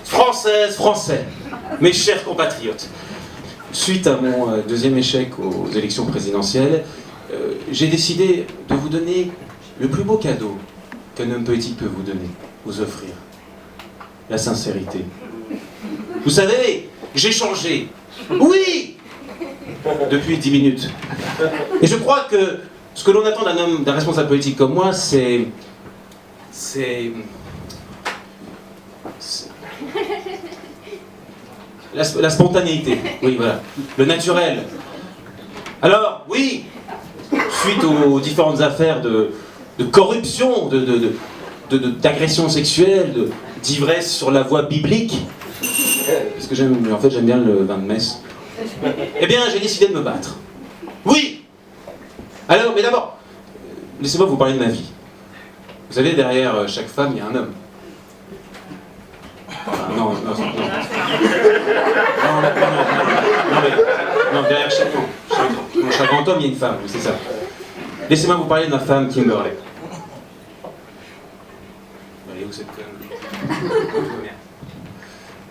Françaises, Français, mes chers compatriotes, suite à mon deuxième échec aux élections présidentielles, j'ai décidé de vous donner le plus beau cadeau qu'un homme politique peut vous donner, vous offrir. La sincérité. Vous savez, j'ai changé. Oui! Depuis 10 minutes. Et je crois que ce que l'on attend d'un responsable politique comme moi, c'est la spontanéité. Oui, voilà. Le naturel. Alors, oui, suite aux différentes affaires de corruption, d'agression sexuelle, d'ivresse sur la voie biblique, parce que j'aime bien le vin de messe, eh bien, j'ai décidé de me battre. Oui! Alors, mais d'abord, laissez-moi vous parler de ma vie. Vous savez, derrière chaque femme, il y a un homme. Non, derrière chaque grand homme, il y a une femme, oui, c'est ça. Laissez-moi vous parler de ma femme, Kimberley. Allez, où cette conne?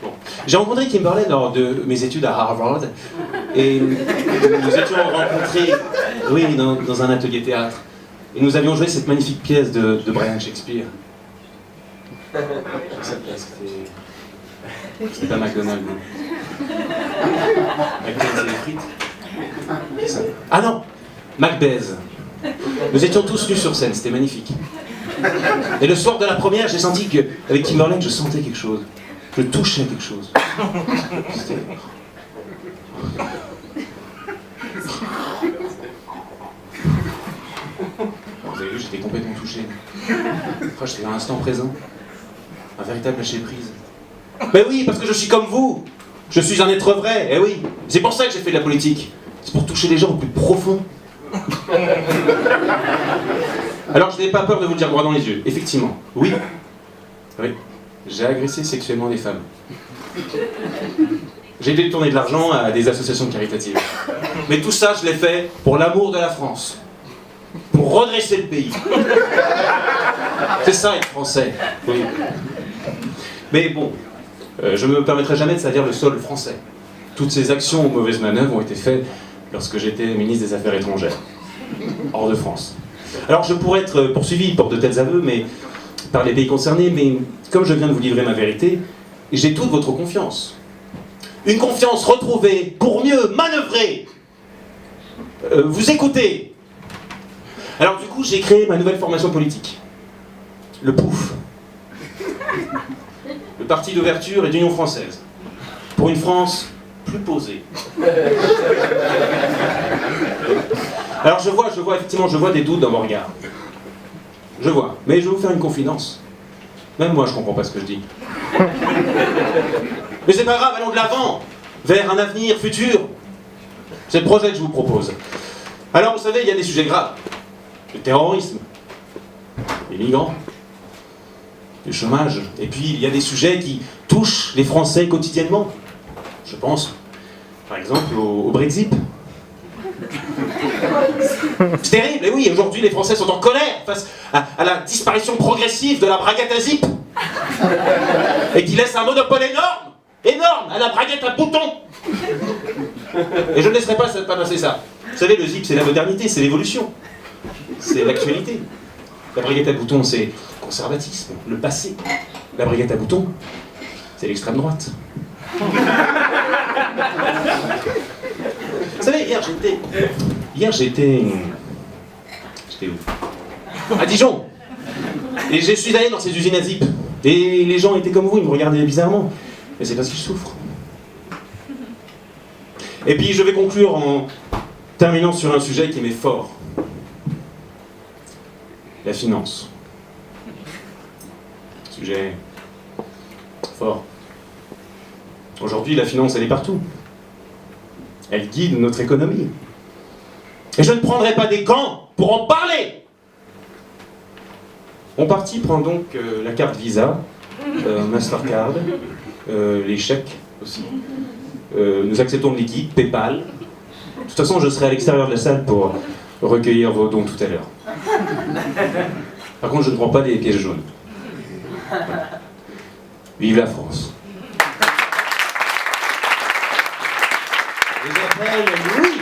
Bon. J'ai rencontré Kimberley lors de mes études à Harvard, et nous étions rencontrés, oui, dans un atelier théâtre, et nous avions joué cette magnifique pièce de Brian Shakespeare. Cette pièce, c'était pas McDonald's, non. McDonald's, c'est les frites. C'est ça. Ah non, Macbeth. Nous étions tous nus sur scène, c'était magnifique. Et le soir de la première, j'ai senti qu'avec Kimberley, je sentais quelque chose. Je touchais quelque chose. Vous avez vu, j'étais complètement touché. J'étais dans l'instant présent. Un véritable lâcher-prise. Mais oui, parce que je suis comme vous. Je suis un être vrai, eh oui. C'est pour ça que j'ai fait de la politique. C'est pour toucher les gens au plus profond. Alors je n'ai pas peur de vous le dire droit dans les yeux. Effectivement, oui. Oui. J'ai agressé sexuellement des femmes. J'ai détourné de l'argent à des associations caritatives. Mais tout ça, je l'ai fait pour l'amour de la France. Pour redresser le pays. C'est ça être français. Oui. Mais bon, je ne me permettrai jamais de salir le sol français. Toutes ces actions ou mauvaises manœuvres ont été faites lorsque j'étais ministre des Affaires étrangères, hors de France. Alors je pourrais être poursuivi pour de tels aveux, mais par les pays concernés, mais comme je viens de vous livrer ma vérité, j'ai toute votre confiance. Une confiance retrouvée pour mieux manœuvrer, vous écouter. Alors du coup, j'ai créé ma nouvelle formation politique, le POUF. Le Parti d'ouverture et d'union française, pour une France plus posée. Alors je vois des doutes dans vos regards. Je vois, mais je vais vous faire une confidence. Même moi je comprends pas ce que je dis. Mais c'est pas grave, allons de l'avant, vers un avenir futur. C'est le projet que je vous propose. Alors vous savez, il y a des sujets graves. Le terrorisme, les migrants, le chômage, et puis il y a des sujets qui touchent les Français quotidiennement. Je pense, par exemple, au Brexit. C'est terrible, et oui, aujourd'hui les Français sont en colère face à la disparition progressive de la braguette à zip. Et qui laisse un monopole énorme, à la braguette à boutons. Et je ne laisserai pas passer ça. Vous savez, le zip, c'est la modernité, c'est l'évolution. C'est l'actualité. La braguette à boutons, c'est le conservatisme, le passé. La braguette à boutons, c'est l'extrême droite. Vous savez, hier j'étais où? À Dijon. Et je suis allé dans ces usines à zip. Et les gens étaient comme vous, ils me regardaient bizarrement. Mais c'est parce qu'ils souffrent. Et puis je vais conclure en terminant sur un sujet qui m'est fort. La finance. Sujet fort. Aujourd'hui, la finance, elle est partout. Elle guide notre économie. Et je ne prendrai pas des gants pour en parler. Mon parti prend donc la carte Visa, Mastercard, les chèques aussi. Nous acceptons le liquide, PayPal. De toute façon, je serai à l'extérieur de la salle pour recueillir vos dons tout à l'heure. Par contre, je ne prends pas des pièces jaunes. Vive la France. Je vous appelle Louis.